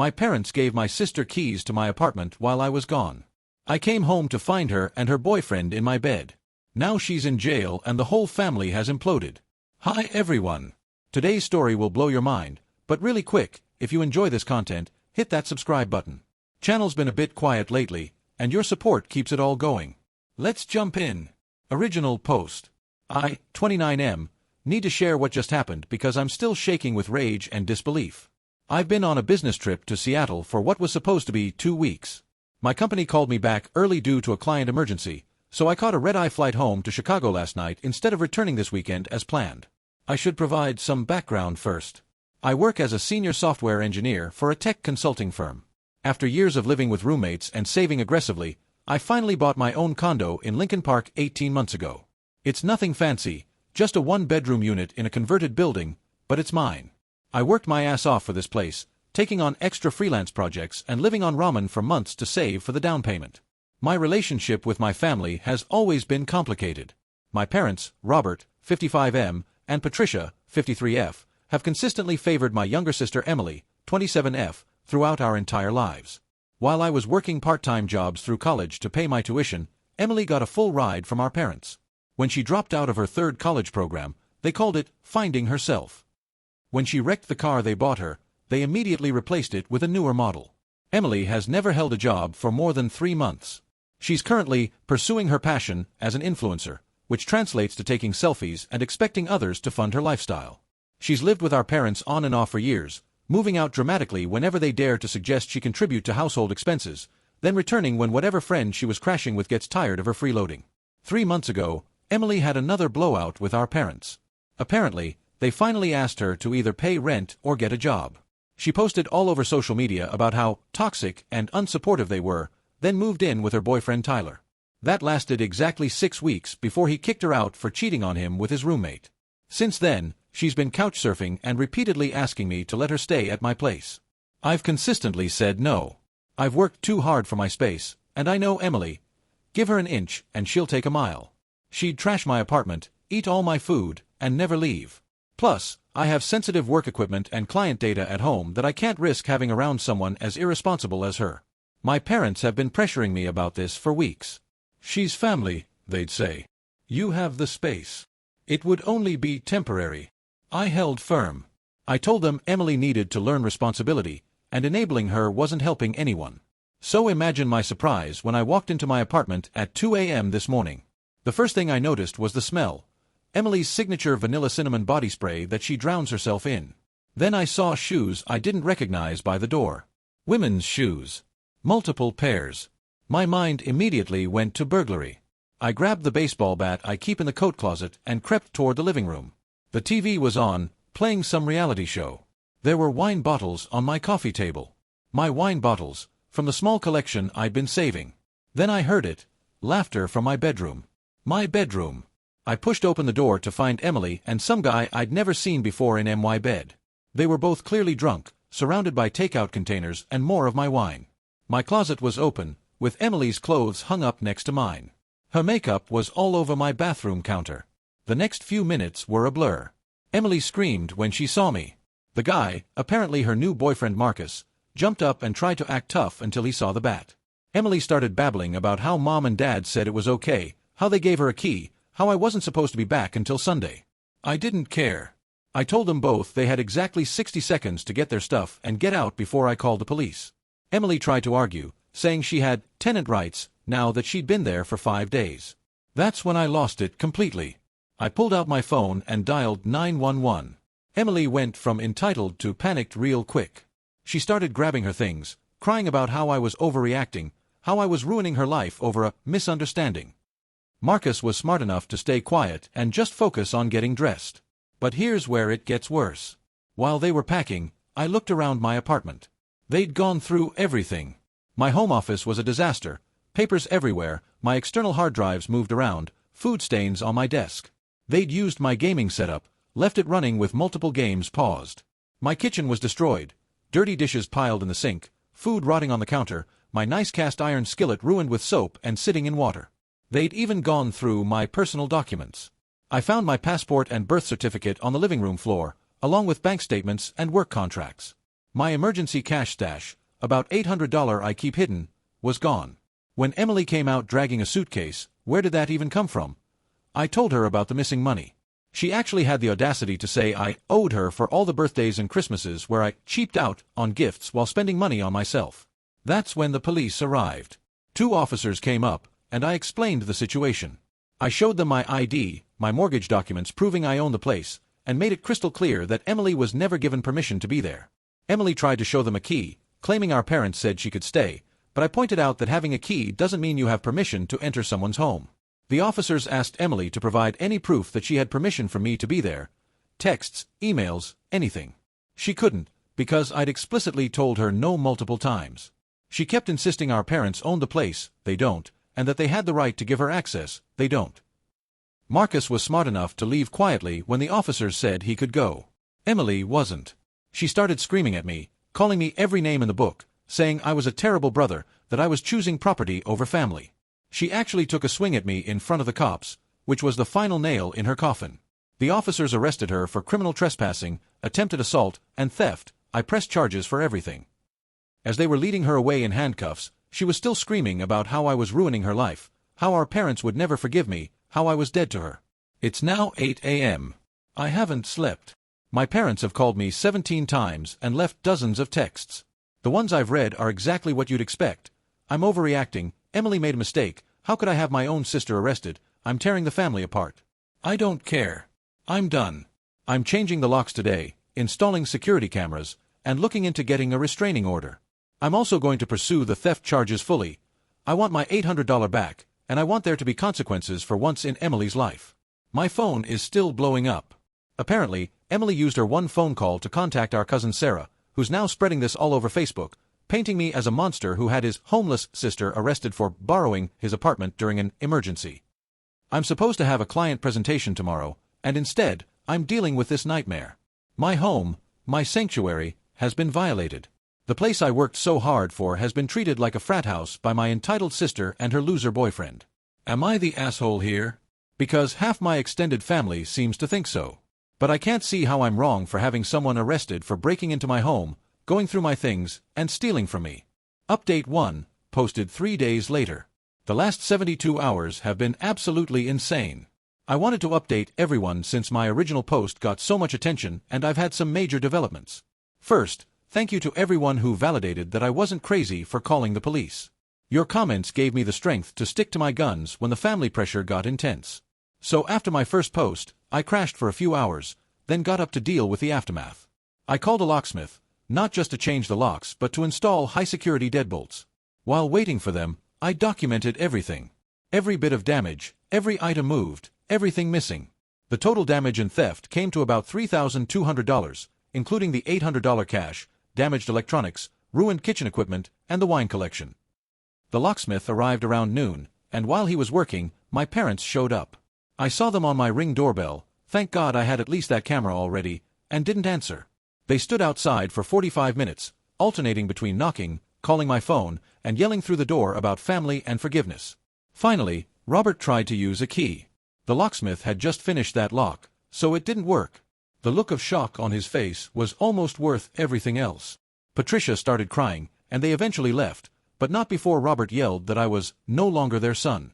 My parents gave my sister keys to my apartment while I was gone. I came home to find her and her boyfriend in my bed. Now she's in jail and the whole family has imploded. Hi everyone. Today's story will blow your mind, but really quick, if you enjoy this content, hit that subscribe button. Channel's been a bit quiet lately, and your support keeps it all going. Let's jump in. Original post. I, 29M, need to share what just happened because I'm still shaking with rage and disbelief. I've been on a business trip to Seattle for what was supposed to be 2 weeks. My company called me back early due to a client emergency, so I caught a red-eye flight home to Chicago last night instead of returning this weekend as planned. I should provide some background first. I work as a senior software engineer for a tech consulting firm. After years of living with roommates and saving aggressively, I finally bought my own condo in Lincoln Park 18 months ago. It's nothing fancy, just a one-bedroom unit in a converted building, but it's mine. I worked my ass off for this place, taking on extra freelance projects and living on ramen for months to save for the down payment. My relationship with my family has always been complicated. My parents, Robert, 55M, and Patricia, 53F, have consistently favored my younger sister Emily, 27F, throughout our entire lives. While I was working part-time jobs through college to pay my tuition, Emily got a full ride from our parents. When she dropped out of her third college program, they called it finding herself. When she wrecked the car they bought her, they immediately replaced it with a newer model. Emily has never held a job for more than 3 months. She's currently pursuing her passion as an influencer, which translates to taking selfies and expecting others to fund her lifestyle. She's lived with our parents on and off for years, moving out dramatically whenever they dare to suggest she contribute to household expenses, then returning when whatever friend she was crashing with gets tired of her freeloading. 3 months ago, Emily had another blowout with our parents. Apparently, they finally asked her to either pay rent or get a job. She posted all over social media about how toxic and unsupportive they were, then moved in with her boyfriend Tyler. That lasted exactly 6 weeks before he kicked her out for cheating on him with his roommate. Since then, she's been couch surfing and repeatedly asking me to let her stay at my place. I've consistently said no. I've worked too hard for my space, and I know Emily. Give her an inch and she'll take a mile. She'd trash my apartment, eat all my food, and never leave. Plus, I have sensitive work equipment and client data at home that I can't risk having around someone as irresponsible as her. My parents have been pressuring me about this for weeks. She's family, they'd say. You have the space. It would only be temporary. I held firm. I told them Emily needed to learn responsibility, and enabling her wasn't helping anyone. So imagine my surprise when I walked into my apartment at 2 a.m. this morning. The first thing I noticed was the smell. Emily's signature vanilla cinnamon body spray that she drowns herself in. Then I saw shoes I didn't recognize by the door. Women's shoes. Multiple pairs. My mind immediately went to burglary. I grabbed the baseball bat I keep in the coat closet and crept toward the living room. The TV was on, playing some reality show. There were wine bottles on my coffee table. My wine bottles, from the small collection I'd been saving. Then I heard it. Laughter from my bedroom. My bedroom. I pushed open the door to find Emily and some guy I'd never seen before in my bed. They were both clearly drunk, surrounded by takeout containers and more of my wine. My closet was open, with Emily's clothes hung up next to mine. Her makeup was all over my bathroom counter. The next few minutes were a blur. Emily screamed when she saw me. The guy, apparently her new boyfriend Marcus, jumped up and tried to act tough until he saw the bat. Emily started babbling about how mom and dad said it was okay, how they gave her a key, how I wasn't supposed to be back until Sunday. I didn't care. I told them both they had exactly 60 seconds to get their stuff and get out before I called the police. Emily tried to argue, saying she had tenant rights now that she'd been there for 5 days. That's when I lost it completely. I pulled out my phone and dialed 911. Emily went from entitled to panicked real quick. She started grabbing her things, crying about how I was overreacting, how I was ruining her life over a misunderstanding. Marcus was smart enough to stay quiet and just focus on getting dressed. But here's where it gets worse. While they were packing, I looked around my apartment. They'd gone through everything. My home office was a disaster, papers everywhere, my external hard drives moved around, food stains on my desk. They'd used my gaming setup, left it running with multiple games paused. My kitchen was destroyed, dirty dishes piled in the sink, food rotting on the counter, my nice cast iron skillet ruined with soap and sitting in water. They'd even gone through my personal documents. I found my passport and birth certificate on the living room floor, along with bank statements and work contracts. My emergency cash stash, about $800 I keep hidden, was gone. When Emily came out dragging a suitcase, where did that even come from? I told her about the missing money. She actually had the audacity to say I owed her for all the birthdays and Christmases where I cheaped out on gifts while spending money on myself. That's when the police arrived. 2 officers came up, and I explained the situation. I showed them my ID, my mortgage documents proving I own the place, and made it crystal clear that Emily was never given permission to be there. Emily tried to show them a key, claiming our parents said she could stay, but I pointed out that having a key doesn't mean you have permission to enter someone's home. The officers asked Emily to provide any proof that she had permission for me to be there. Texts, emails, anything. She couldn't, because I'd explicitly told her no multiple times. She kept insisting our parents owned the place, they don't, and that they had the right to give her access, they don't. Marcus was smart enough to leave quietly when the officers said he could go. Emily wasn't. She started screaming at me, calling me every name in the book, saying I was a terrible brother, that I was choosing property over family. She actually took a swing at me in front of the cops, which was the final nail in her coffin. The officers arrested her for criminal trespassing, attempted assault, and theft. I pressed charges for everything. As they were leading her away in handcuffs, she was still screaming about how I was ruining her life, how our parents would never forgive me, how I was dead to her. It's now 8 a.m. I haven't slept. My parents have called me 17 times and left dozens of texts. The ones I've read are exactly what you'd expect. I'm overreacting, Emily made a mistake, how could I have my own sister arrested, I'm tearing the family apart. I don't care. I'm done. I'm changing the locks today, installing security cameras, and looking into getting a restraining order. I'm also going to pursue the theft charges fully. I want my $800 back, and I want there to be consequences for once in Emily's life. My phone is still blowing up. Apparently, Emily used her one phone call to contact our cousin Sarah, who's now spreading this all over Facebook, painting me as a monster who had his homeless sister arrested for borrowing his apartment during an emergency. I'm supposed to have a client presentation tomorrow, and instead, I'm dealing with this nightmare. My home, my sanctuary, has been violated. The place I worked so hard for has been treated like a frat house by my entitled sister and her loser boyfriend. Am I the asshole here? Because half my extended family seems to think so. But I can't see how I'm wrong for having someone arrested for breaking into my home, going through my things, and stealing from me. Update 1, posted 3 days later. The last 72 hours have been absolutely insane. I wanted to update everyone since my original post got so much attention and I've had some major developments. First, thank you to everyone who validated that I wasn't crazy for calling the police. Your comments gave me the strength to stick to my guns when the family pressure got intense. So after my first post, I crashed for a few hours, then got up to deal with the aftermath. I called a locksmith, not just to change the locks but to install high-security deadbolts. While waiting for them, I documented everything. Every bit of damage, every item moved, everything missing. The total damage and theft came to about $3,200, including the $800 cash, damaged electronics, ruined kitchen equipment, and the wine collection. The locksmith arrived around noon, and while he was working, my parents showed up. I saw them on my Ring doorbell, thank God I had at least that camera already, and didn't answer. They stood outside for 45 minutes, alternating between knocking, calling my phone, and yelling through the door about family and forgiveness. Finally, Robert tried to use a key. The locksmith had just finished that lock, so it didn't work. The look of shock on his face was almost worth everything else. Patricia started crying, and they eventually left, but not before Robert yelled that I was no longer their son.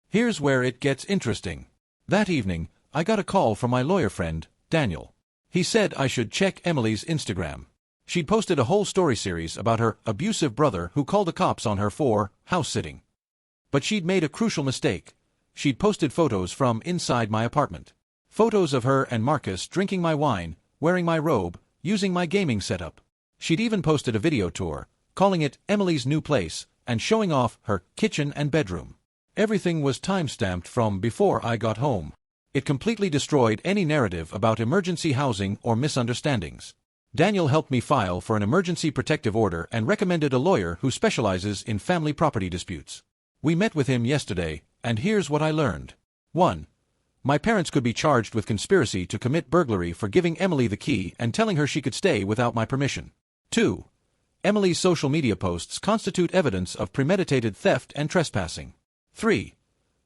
Here's where it gets interesting. That evening, I got a call from my lawyer friend, Daniel. He said I should check Emily's Instagram. She'd posted a whole story series about her abusive brother who called the cops on her for house-sitting. But she'd made a crucial mistake. She'd posted photos from inside my apartment. Photos of her and Marcus drinking my wine, wearing my robe, using my gaming setup. She'd even posted a video tour, calling it Emily's new place, and showing off her kitchen and bedroom. Everything was time-stamped from before I got home. It completely destroyed any narrative about emergency housing or misunderstandings. Daniel helped me file for an emergency protective order and recommended a lawyer who specializes in family property disputes. We met with him yesterday, and here's what I learned. 1. My parents could be charged with conspiracy to commit burglary for giving Emily the key and telling her she could stay without my permission. 2. Emily's social media posts constitute evidence of premeditated theft and trespassing. 3.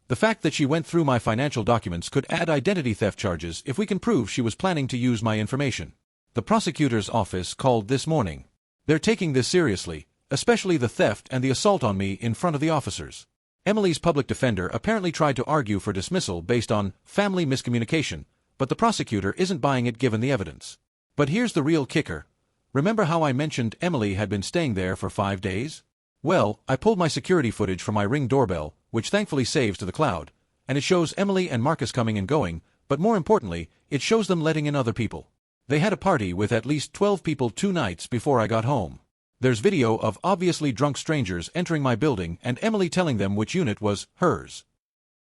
The fact that she went through my financial documents could add identity theft charges if we can prove she was planning to use my information. The prosecutor's office called this morning. They're taking this seriously, especially the theft and the assault on me in front of the officers. Emily's public defender apparently tried to argue for dismissal based on family miscommunication, but the prosecutor isn't buying it given the evidence. But here's the real kicker. Remember how I mentioned Emily had been staying there for 5 days? Well, I pulled my security footage from my Ring doorbell, which thankfully saves to the cloud, and it shows Emily and Marcus coming and going, but more importantly, it shows them letting in other people. They had a party with at least 12 people 2 nights before I got home. There's video of obviously drunk strangers entering my building and Emily telling them which unit was hers.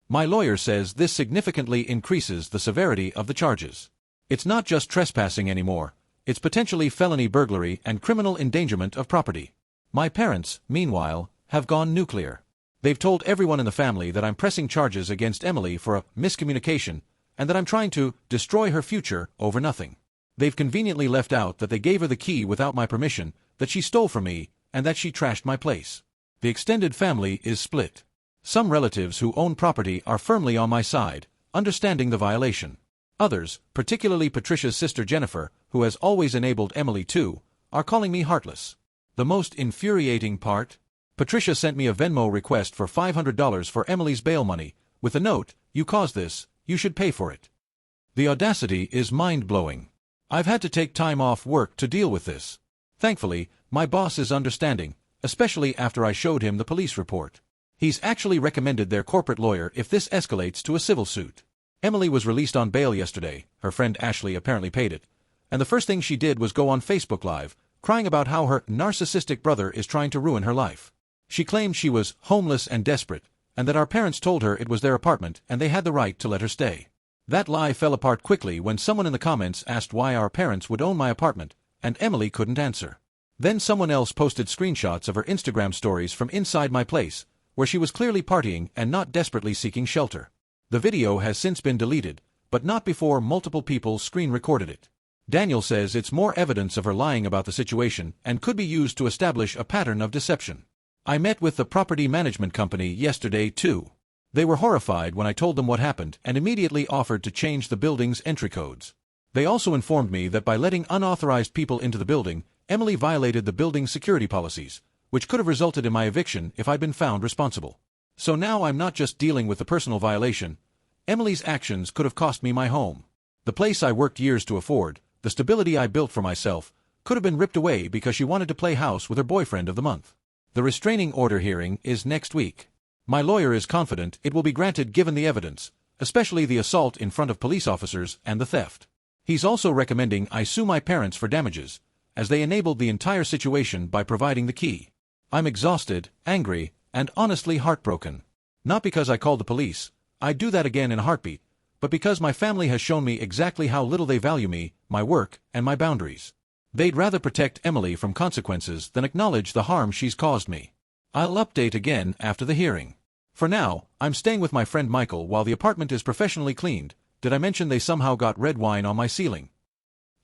My lawyer says this significantly increases the severity of the charges. It's not just trespassing anymore, it's potentially felony burglary and criminal endangerment of property. My parents, meanwhile, have gone nuclear. They've told everyone in the family that I'm pressing charges against Emily for a miscommunication and that I'm trying to destroy her future over nothing. They've conveniently left out that they gave her the key without my permission, that she stole from me, and that she trashed my place. The extended family is split. Some relatives who own property are firmly on my side, understanding the violation. Others, particularly Patricia's sister Jennifer, who has always enabled Emily too, are calling me heartless. The most infuriating part? Patricia sent me a Venmo request for $500 for Emily's bail money, with a note, "You caused this, you should pay for it." The audacity is mind-blowing. I've had to take time off work to deal with this. Thankfully, my boss is understanding, especially after I showed him the police report. He's actually recommended their corporate lawyer if this escalates to a civil suit. Emily was released on bail yesterday, her friend Ashley apparently paid it, and the first thing she did was go on Facebook Live, crying about how her narcissistic brother is trying to ruin her life. She claimed she was homeless and desperate, and that our parents told her it was their apartment and they had the right to let her stay. That lie fell apart quickly when someone in the comments asked why our parents would own my apartment, and Emily couldn't answer. Then someone else posted screenshots of her Instagram stories from inside my place, where she was clearly partying and not desperately seeking shelter. The video has since been deleted, but not before multiple people screen-recorded it. Daniel says it's more evidence of her lying about the situation and could be used to establish a pattern of deception. I met with the property management company yesterday too. They were horrified when I told them what happened and immediately offered to change the building's entry codes. They also informed me that by letting unauthorized people into the building, Emily violated the building's security policies, which could have resulted in my eviction if I'd been found responsible. So now I'm not just dealing with the personal violation. Emily's actions could have cost me my home. The place I worked years to afford, the stability I built for myself, could have been ripped away because she wanted to play house with her boyfriend of the month. The restraining order hearing is next week. My lawyer is confident it will be granted given the evidence, especially the assault in front of police officers and the theft. He's also recommending I sue my parents for damages, as they enabled the entire situation by providing the key. I'm exhausted, angry, and honestly heartbroken. Not because I called the police, I'd do that again in a heartbeat, but because my family has shown me exactly how little they value me, my work, and my boundaries. They'd rather protect Emily from consequences than acknowledge the harm she's caused me. I'll update again after the hearing. For now, I'm staying with my friend Michael while the apartment is professionally cleaned. Did I mention they somehow got red wine on my ceiling?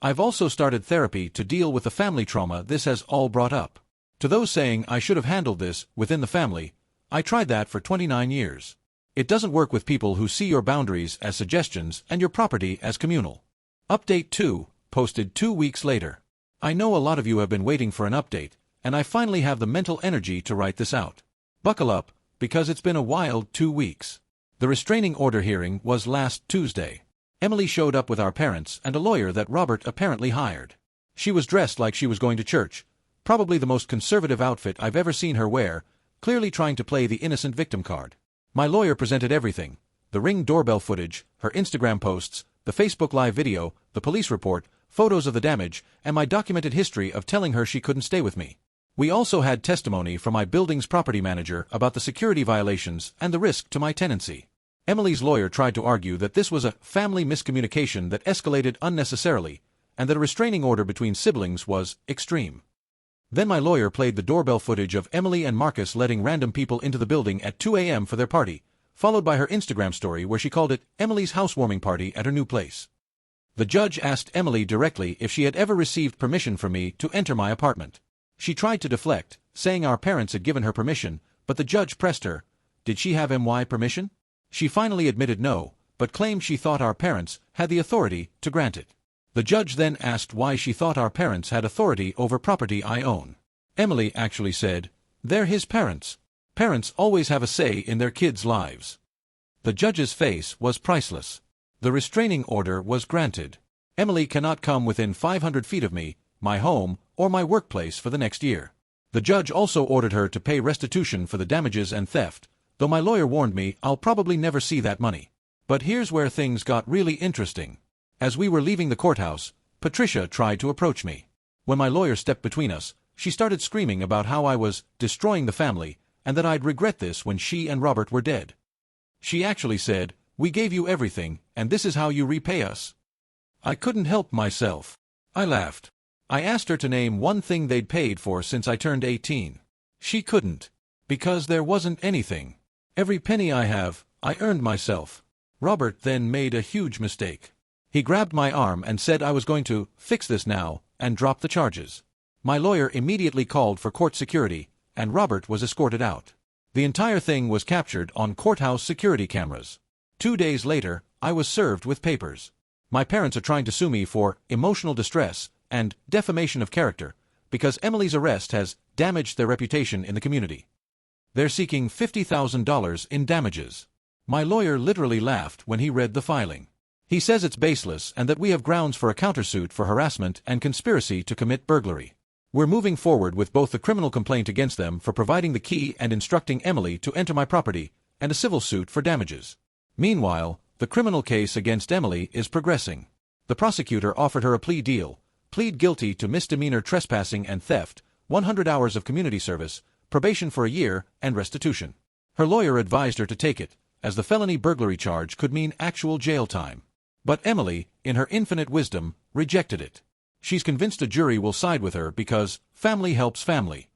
I've also started therapy to deal with the family trauma this has all brought up. To those saying I should have handled this within the family, I tried that for 29 years. It doesn't work with people who see your boundaries as suggestions and your property as communal. Update 2, posted 2 weeks later. I know a lot of you have been waiting for an update, and I finally have the mental energy to write this out. Buckle up, because it's been a wild 2 weeks. The restraining order hearing was last Tuesday. Emily showed up with our parents and a lawyer that Robert apparently hired. She was dressed like she was going to church, probably the most conservative outfit I've ever seen her wear, clearly trying to play the innocent victim card. My lawyer presented everything: the Ring doorbell footage, her Instagram posts, the Facebook Live video, the police report, photos of the damage, and my documented history of telling her she couldn't stay with me. We also had testimony from my building's property manager about the security violations and the risk to my tenancy. Emily's lawyer tried to argue that this was a family miscommunication that escalated unnecessarily, and that a restraining order between siblings was extreme. Then my lawyer played the doorbell footage of Emily and Marcus letting random people into the building at 2 a.m. for their party, followed by her Instagram story where she called it Emily's housewarming party at her new place. The judge asked Emily directly if she had ever received permission from me to enter my apartment. She tried to deflect, saying our parents had given her permission, but the judge pressed her. Did she have MY permission? She finally admitted no, but claimed she thought our parents had the authority to grant it. The judge then asked why she thought our parents had authority over property I own. Emily actually said, "They're his parents. Parents always have a say in their kids' lives." The judge's face was priceless. The restraining order was granted. Emily cannot come within 500 feet of me, my home, or my workplace for the next year. The judge also ordered her to pay restitution for the damages and theft, though my lawyer warned me I'll probably never see that money. But here's where things got really interesting. As we were leaving the courthouse, Patricia tried to approach me. When my lawyer stepped between us, she started screaming about how I was destroying the family and that I'd regret this when she and Robert were dead. She actually said, "We gave you everything, and this is how you repay us." I couldn't help myself. I laughed. I asked her to name one thing they'd paid for since I turned 18. She couldn't. Because there wasn't anything. Every penny I have, I earned myself. Robert then made a huge mistake. He grabbed my arm and said I was going to fix this now and drop the charges. My lawyer immediately called for court security, and Robert was escorted out. The entire thing was captured on courthouse security cameras. 2 days later, I was served with papers. My parents are trying to sue me for emotional distress and defamation of character because Emily's arrest has damaged their reputation in the community. They're seeking $50,000 in damages. My lawyer literally laughed when he read the filing. He says it's baseless and that we have grounds for a countersuit for harassment and conspiracy to commit burglary. We're moving forward with both the criminal complaint against them for providing the key and instructing Emily to enter my property, and a civil suit for damages. Meanwhile, the criminal case against Emily is progressing. The prosecutor offered her a plea deal: plead guilty to misdemeanor trespassing and theft, 100 hours of community service, probation for a year, and restitution. Her lawyer advised her to take it, as the felony burglary charge could mean actual jail time. But Emily, in her infinite wisdom, rejected it. She's convinced a jury will side with her because family helps family.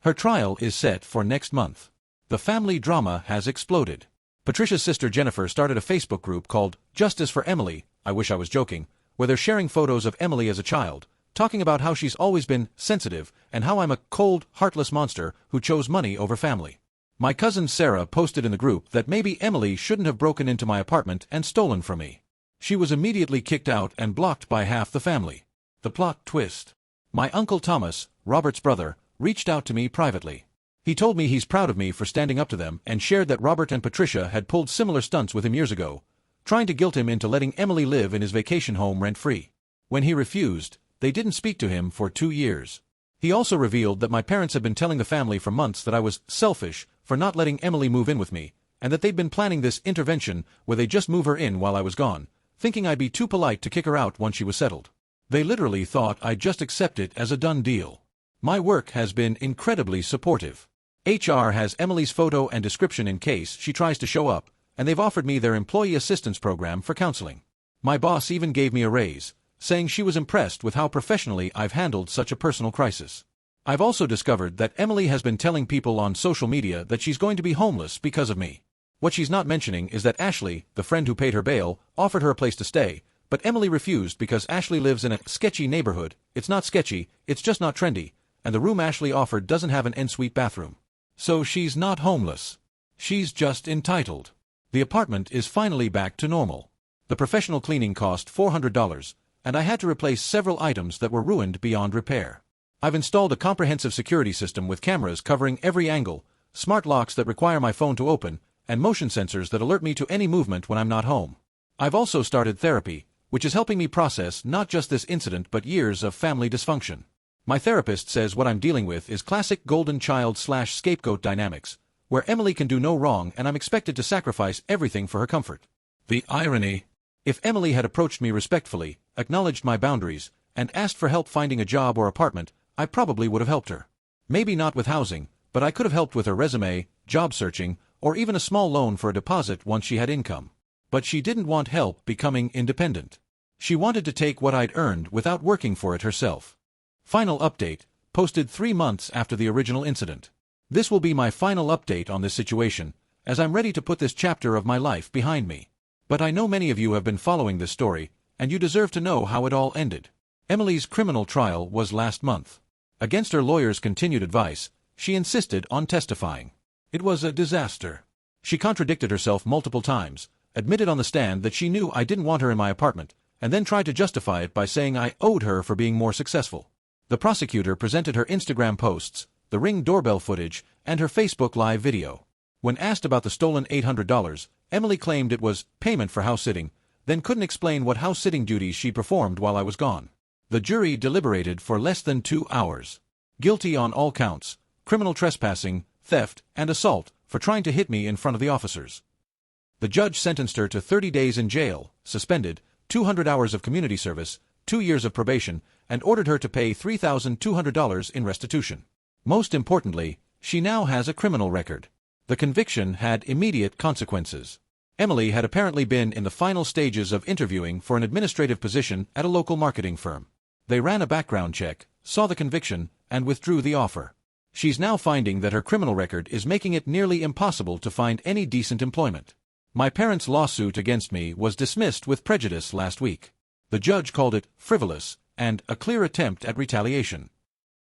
Her trial is set for next month. The family drama has exploded. Patricia's sister Jennifer started a Facebook group called Justice for Emily, I wish I was joking, where they're sharing photos of Emily as a child, talking about how she's always been sensitive and how I'm a cold, heartless monster who chose money over family. My cousin Sarah posted in the group that maybe Emily shouldn't have broken into my apartment and stolen from me. She was immediately kicked out and blocked by half the family. The plot twist. My uncle Thomas, Robert's brother, reached out to me privately. He told me he's proud of me for standing up to them and shared that Robert and Patricia had pulled similar stunts with him years ago, trying to guilt him into letting Emily live in his vacation home rent-free. When he refused, they didn't speak to him for 2 years. He also revealed that my parents had been telling the family for months that I was selfish for not letting Emily move in with me, and that they'd been planning this intervention where they just move her in while I was gone, thinking I'd be too polite to kick her out once she was settled. They literally thought I'd just accept it as a done deal. My work has been incredibly supportive. HR has Emily's photo and description in case she tries to show up, and they've offered me their employee assistance program for counseling. My boss even gave me a raise, saying she was impressed with how professionally I've handled such a personal crisis. I've also discovered that Emily has been telling people on social media that she's going to be homeless because of me. What she's not mentioning is that Ashley, the friend who paid her bail, offered her a place to stay, but Emily refused because Ashley lives in a sketchy neighborhood. It's not sketchy, it's just not trendy, and the room Ashley offered doesn't have an ensuite bathroom. So she's not homeless. She's just entitled. The apartment is finally back to normal. The professional cleaning cost $400, and I had to replace several items that were ruined beyond repair. I've installed a comprehensive security system with cameras covering every angle, smart locks that require my phone to open, and motion sensors that alert me to any movement when I'm not home. I've also started therapy, which is helping me process not just this incident but years of family dysfunction. My therapist says what I'm dealing with is classic golden child/scapegoat dynamics, where Emily can do no wrong and I'm expected to sacrifice everything for her comfort. The irony. If Emily had approached me respectfully, acknowledged my boundaries, and asked for help finding a job or apartment, I probably would have helped her. Maybe not with housing, but I could have helped with her resume, job searching, or even a small loan for a deposit once she had income. But she didn't want help becoming independent. She wanted to take what I'd earned without working for it herself. Final update, posted 3 months after the original incident. This will be my final update on this situation, as I'm ready to put this chapter of my life behind me. But I know many of you have been following this story, and you deserve to know how it all ended. Emily's criminal trial was last month. Against her lawyer's continued advice, she insisted on testifying. It was a disaster. She contradicted herself multiple times, admitted on the stand that she knew I didn't want her in my apartment, and then tried to justify it by saying I owed her for being more successful. The prosecutor presented her Instagram posts, the Ring doorbell footage, and her Facebook Live video. When asked about the stolen $800, Emily claimed it was payment for house sitting, then couldn't explain what house sitting duties she performed while I was gone. The jury deliberated for less than 2 hours. Guilty on all counts: criminal trespassing, theft, and assault, for trying to hit me in front of the officers. The judge sentenced her to 30 days in jail, suspended, 200 hours of community service, 2 years of probation, and ordered her to pay $3,200 in restitution. Most importantly, she now has a criminal record. The conviction had immediate consequences. Emily had apparently been in the final stages of interviewing for an administrative position at a local marketing firm. They ran a background check, saw the conviction, and withdrew the offer. She's now finding that her criminal record is making it nearly impossible to find any decent employment. My parents' lawsuit against me was dismissed with prejudice last week. The judge called it frivolous and a clear attempt at retaliation.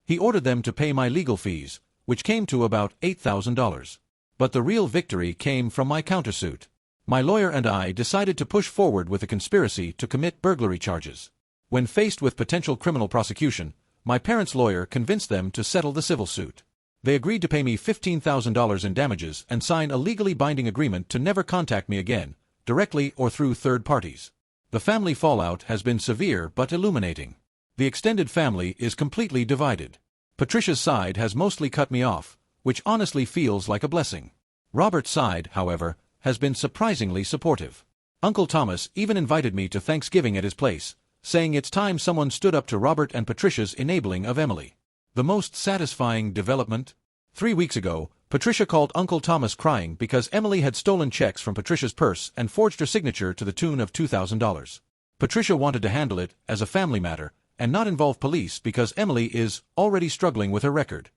He ordered them to pay my legal fees, which came to about $8,000. But the real victory came from my countersuit. My lawyer and I decided to push forward with a conspiracy to commit burglary charges. When faced with potential criminal prosecution, my parents' lawyer convinced them to settle the civil suit. They agreed to pay me $15,000 in damages and sign a legally binding agreement to never contact me again, directly or through third parties. The family fallout has been severe but illuminating. The extended family is completely divided. Patricia's side has mostly cut me off, which honestly feels like a blessing. Robert's side, however, has been surprisingly supportive. Uncle Thomas even invited me to Thanksgiving at his place, saying it's time someone stood up to Robert and Patricia's enabling of Emily. The most satisfying development? 3 weeks ago, Patricia called Uncle Thomas crying because Emily had stolen checks from Patricia's purse and forged her signature to the tune of $2,000. Patricia wanted to handle it as a family matter and not involve police because Emily is already struggling with her record.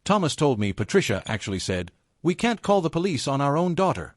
Thomas told me Patricia actually said, "We can't call the police on our own daughter."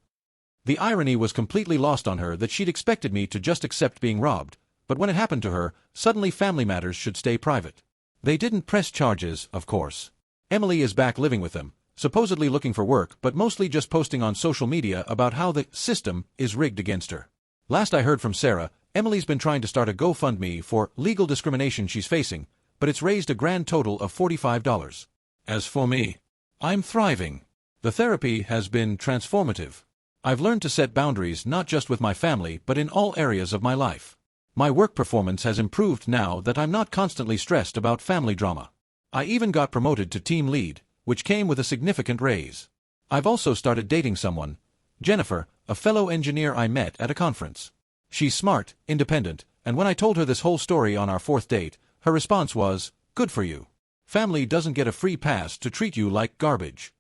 The irony was completely lost on her that she'd expected me to just accept being robbed, but when it happened to her, suddenly family matters should stay private. They didn't press charges, of course. Emily is back living with them, supposedly looking for work but mostly just posting on social media about how the system is rigged against her. Last I heard from Sarah, Emily's been trying to start a GoFundMe for legal discrimination she's facing, but it's raised a grand total of $45. As for me, I'm thriving. The therapy has been transformative. I've learned to set boundaries not just with my family but in all areas of my life. My work performance has improved now that I'm not constantly stressed about family drama. I even got promoted to team lead, which came with a significant raise. I've also started dating someone, Jennifer, a fellow engineer I met at a conference. She's smart, independent, and when I told her this whole story on our 4th date, her response was, "Good for you. Family doesn't get a free pass to treat you like garbage."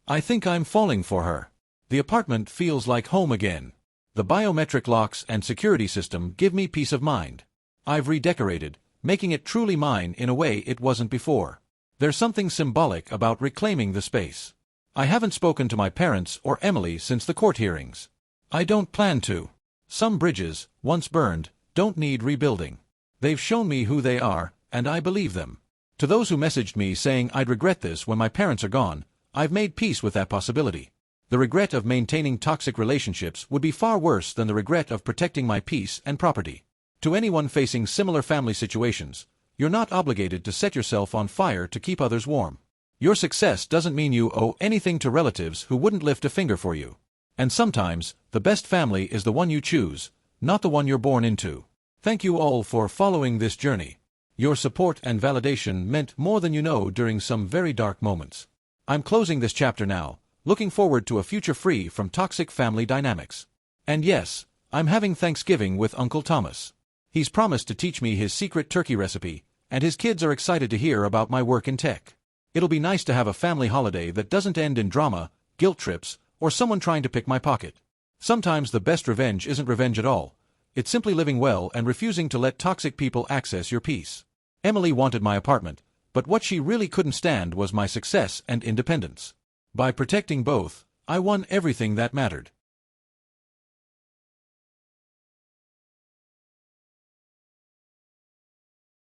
I think I'm falling for her. The apartment feels like home again. The biometric locks and security system give me peace of mind. I've redecorated, making it truly mine in a way it wasn't before. There's something symbolic about reclaiming the space. I haven't spoken to my parents or Emily since the court hearings. I don't plan to. Some bridges, once burned, don't need rebuilding. They've shown me who they are, and I believe them. To those who messaged me saying I'd regret this when my parents are gone, I've made peace with that possibility. The regret of maintaining toxic relationships would be far worse than the regret of protecting my peace and property. To anyone facing similar family situations, you're not obligated to set yourself on fire to keep others warm. Your success doesn't mean you owe anything to relatives who wouldn't lift a finger for you. And sometimes, the best family is the one you choose, not the one you're born into. Thank you all for following this journey. Your support and validation meant more than you know during some very dark moments. I'm closing this chapter now, looking forward to a future free from toxic family dynamics. And yes, I'm having Thanksgiving with Uncle Thomas. He's promised to teach me his secret turkey recipe, and his kids are excited to hear about my work in tech. It'll be nice to have a family holiday that doesn't end in drama, guilt trips, or someone trying to pick my pocket. Sometimes the best revenge isn't revenge at all. It's simply living well and refusing to let toxic people access your peace. Emily wanted my apartment, but what she really couldn't stand was my success and independence. By protecting both, I won everything that mattered.